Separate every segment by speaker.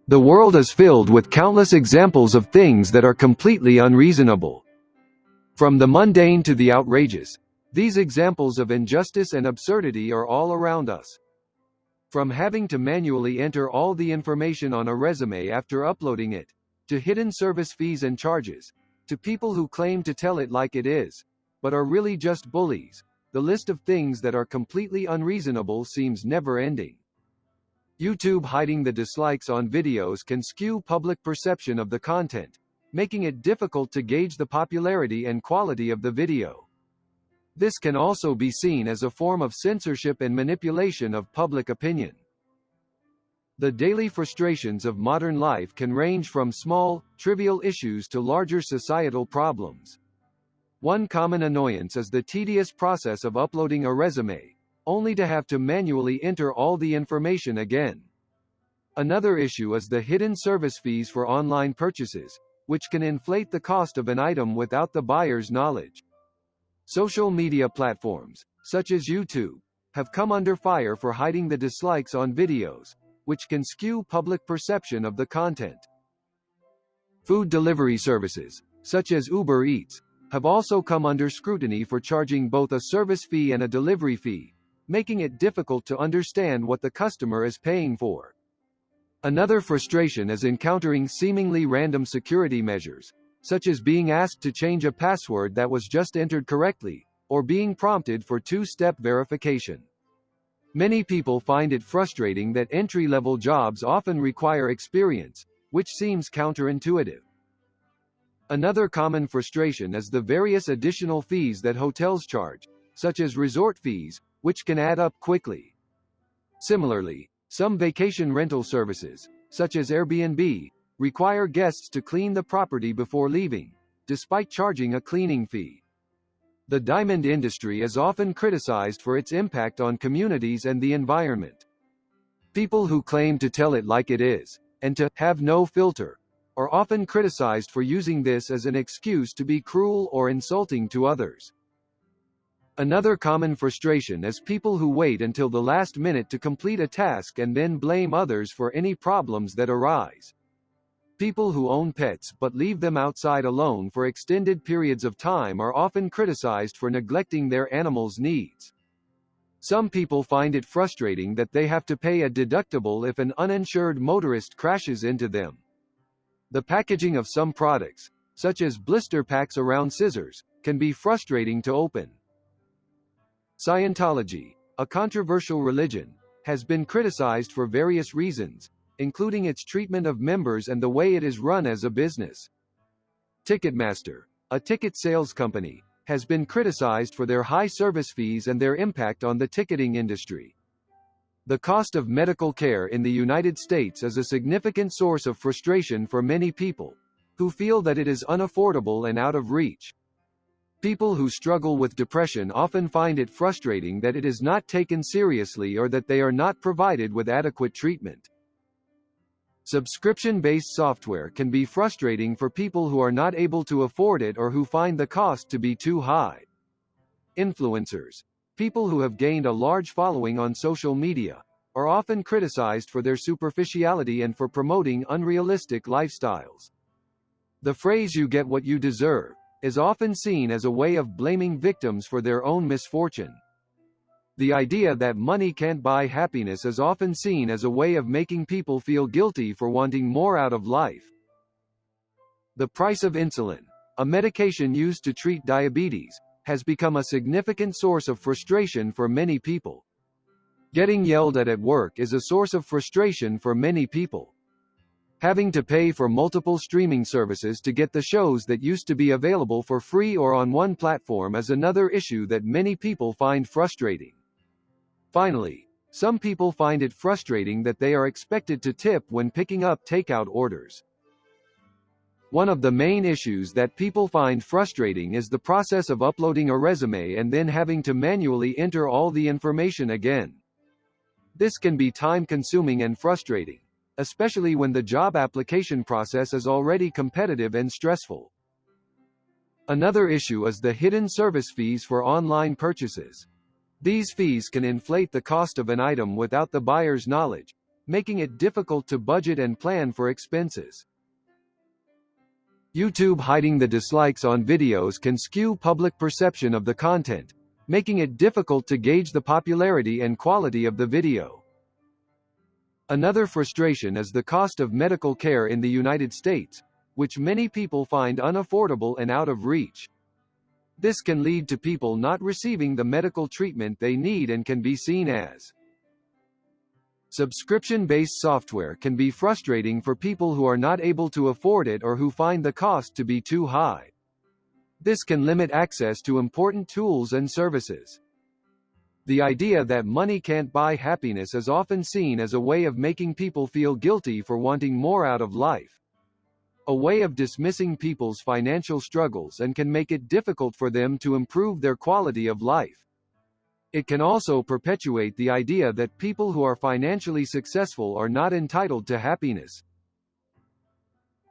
Speaker 1: The world is filled with countless examples of things that are completely unreasonable. From the mundane to the outrageous, these examples of injustice and absurdity are all around us. From having to manually enter all the information on a resume after uploading it, to hidden service fees and charges, to people who claim to tell it like it is, but are really just bullies, the list of things that are completely unreasonable seems never-ending. YouTube hiding the dislikes on videos can skew public perception of the content, making it difficult to gauge the popularity and quality of the video. This can also be seen as a form of censorship and manipulation of public opinion. The daily frustrations of modern life can range from small, trivial issues to larger societal problems. One common annoyance is the tedious process of uploading a resume, only to have to manually enter all the information again. Another issue is the hidden service fees for online purchases, which can inflate the cost of an item without the buyer's knowledge. Social media platforms, such as YouTube, have come under fire for hiding the dislikes on videos, which can skew public perception of the content. Food delivery services, such as Uber Eats, have also come under scrutiny for charging both a service fee and a delivery fee, making it difficult to understand what the customer is paying for. Another frustration is encountering seemingly random security measures, such as being asked to change a password that was just entered correctly, or being prompted for two-step verification. Many people find it frustrating that entry-level jobs often require experience, which seems counterintuitive. Another common frustration is the various additional fees that hotels charge, such as resort fees, which can add up quickly. Similarly, some vacation rental services, such as Airbnb, require guests to clean the property before leaving, despite charging a cleaning fee. The diamond industry is often criticized for its impact on communities and the environment. People who claim to tell it like it is, and to have no filter, are often criticized for using this as an excuse to be cruel or insulting to others. Another common frustration is people who wait until the last minute to complete a task and then blame others for any problems that arise. People who own pets but leave them outside alone for extended periods of time are often criticized for neglecting their animals' needs. Some people find it frustrating that they have to pay a deductible if an uninsured motorist crashes into them. The packaging of some products, such as blister packs around scissors, can be frustrating to open. Scientology, a controversial religion, has been criticized for various reasons, including its treatment of members and the way it is run as a business. Ticketmaster, a ticket sales company, has been criticized for their high service fees and their impact on the ticketing industry. The cost of medical care in the United States is a significant source of frustration for many people, who feel that it is unaffordable and out of reach. People who struggle with depression often find it frustrating that it is not taken seriously or that they are not provided with adequate treatment. Subscription-based software can be frustrating for people who are not able to afford it or who find the cost to be too high. Influencers, people who have gained a large following on social media, are often criticized for their superficiality and for promoting unrealistic lifestyles. The phrase "you get what you deserve" is often seen as a way of blaming victims for their own misfortune. The idea that money can't buy happiness is often seen as a way of making people feel guilty for wanting more out of life. The price of insulin, a medication used to treat diabetes, has become a significant source of frustration for many people. Getting yelled at work is a source of frustration for many people. Having to pay for multiple streaming services to get the shows that used to be available for free or on one platform is another issue that many people find frustrating. Finally, some people find it frustrating that they are expected to tip when picking up takeout orders. One of the main issues that people find frustrating is the process of uploading a resume and then having to manually enter all the information again. This can be time-consuming and frustrating, especially when the job application process is already competitive and stressful. Another issue is the hidden service fees for online purchases. These fees can inflate the cost of an item without the buyer's knowledge, making it difficult to budget and plan for expenses. YouTube hiding the dislikes on videos can skew public perception of the content, making it difficult to gauge the popularity and quality of the video. Another frustration is the cost of medical care in the United States, which many people find unaffordable and out of reach. This can lead to people not receiving the medical treatment they need and can be seen as subscription-based software can be frustrating for people who are not able to afford it or who find the cost to be too high. This can limit access to important tools and services. The idea that money can't buy happiness is often seen as a way of making people feel guilty for wanting more out of life. A way of dismissing people's financial struggles and can make it difficult for them to improve their quality of life. It can also perpetuate the idea that people who are financially successful are not entitled to happiness.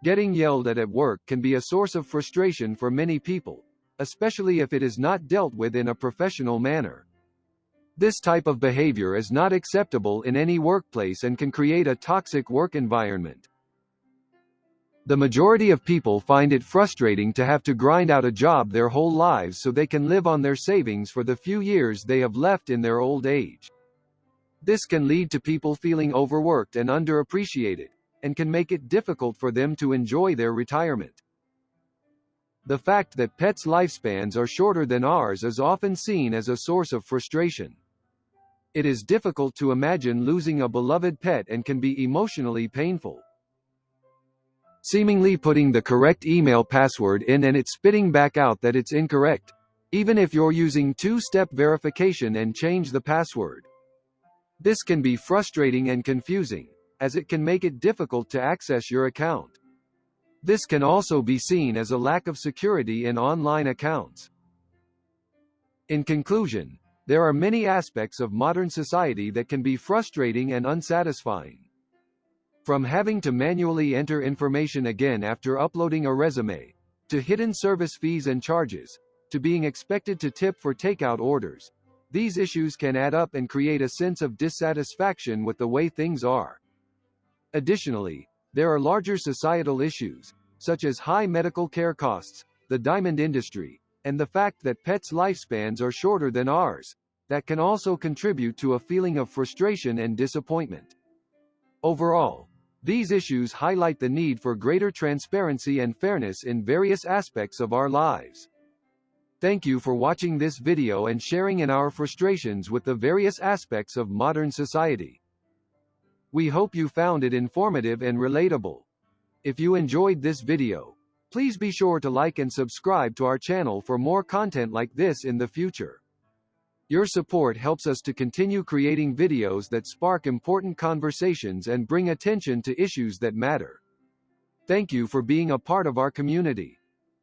Speaker 1: Getting yelled at work can be a source of frustration for many people, especially if it is not dealt with in a professional manner. This type of behavior is not acceptable in any workplace and can create a toxic work environment. The majority of people find it frustrating to have to grind out a job their whole lives so they can live on their savings for the few years they have left in their old age. This can lead to people feeling overworked and underappreciated, and can make it difficult for them to enjoy their retirement. The fact that pets' lifespans are shorter than ours is often seen as a source of frustration. It is difficult to imagine losing a beloved pet and can be emotionally painful. Seemingly putting the correct email password in and it spitting back out that it's incorrect, even if you're using two-step verification and change the password. This can be frustrating and confusing, as it can make it difficult to access your account. This can also be seen as a lack of security in online accounts. In conclusion, there are many aspects of modern society that can be frustrating and unsatisfying. From having to manually enter information again after uploading a resume, to hidden service fees and charges, to being expected to tip for takeout orders, these issues can add up and create a sense of dissatisfaction with the way things are. Additionally, there are larger societal issues, such as high medical care costs, the diamond industry, and the fact that pets' lifespans are shorter than ours, that can also contribute to a feeling of frustration and disappointment. Overall, these issues highlight the need for greater transparency and fairness in various aspects of our lives. Thank you for watching this video and sharing in our frustrations with the various aspects of modern society. We hope you found it informative and relatable. If you enjoyed this video, please be sure to like and subscribe to our channel for more content like this in the future. Your support helps us to continue creating videos that spark important conversations and bring attention to issues that matter. Thank you for being a part of our community.